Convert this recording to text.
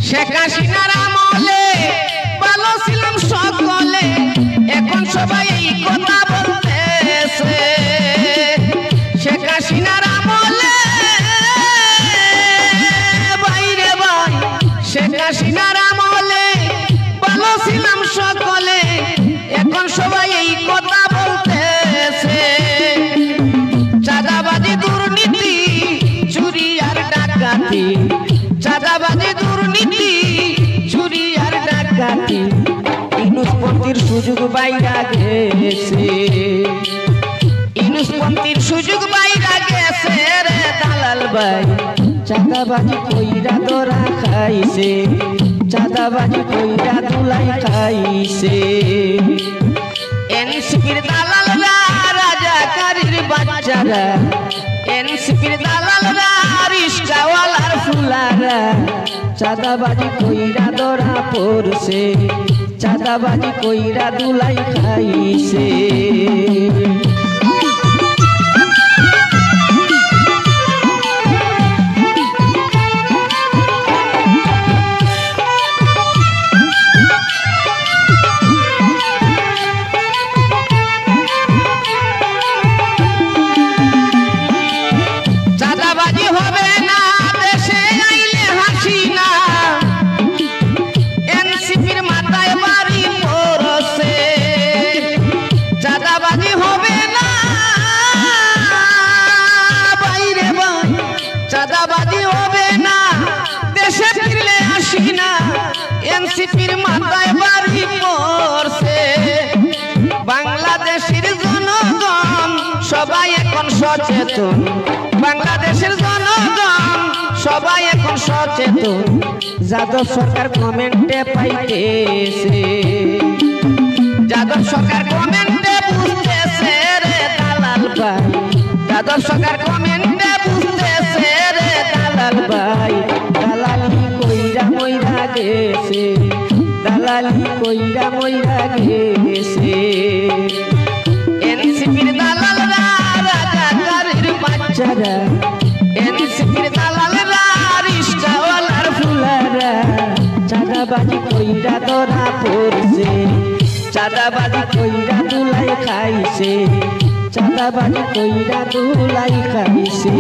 শেখ হাসিনার আমলে ভালো ছিলাম সকলে, এখন সবাই এই কথা বলতেছে। শেখ হাসিনার আমলে বাইরে ভাই, শেখ হাসিনার আমলে ভালো ছিলাম সকলে, এখন সবাই এই কথা বলতেছে। চাঁদাবাজি দুর্নীতি চুরি আর ডাকাতি, চাঁদাবাজি দুর্নীতি চুরি আর ডাকাতি, ইউনুসপন্থীর সুযোগ বাইরা গেছে, ইউনুসপন্থীর সুযোগ বাইরা গেছে রে দালাল ভাই। চাঁদাবাজি কইরা ধরা খাইছে, চাঁদাবাজি কইরা দুলাই খাইছে। এনসিপির দালালরা রাজাকারীর বাচ্চারা, এনসিপির দালালরা রিস্কাওয়ালার ফুলারা, চাঁদাবাজি কইরা ধরা পড়ছে, চাঁদাবাজি কইরা দুলাই খাইছে। চাঁদাবাজি হবে না দেশে ফিরলে আসি না, এনসিপির মাথায় বাড়ি পড়ছে। বাংলাদেশের জনগণ সবাই এখন সচেতন, বাংলাদেশের জনগণ সবাই এখন সচেতন। যাদব সরকার কমেন্টে পাইতেছে, যাদব সরকার কমেন্টে বুঝতেছে রে দালাল ভাই, যাদব সরকার কমেন্টে বুঝতেছে রে দালাল ভাই। দালালি কইরা মইরা গেছে, দালালি কইরা মইরা গেছে। এনসিপির দালালরা রাজাকারীর বাচ্চারা, এনসিপির দালালরা রিস্কাওয়ালার ফুলারা, চাঁদাবাজি কইরা ধরা পড়ছে, চাঁদাবাজি কইরা দুলাই খাইছে, চাঁদাবাজি কইরা দুলাই খাইছে।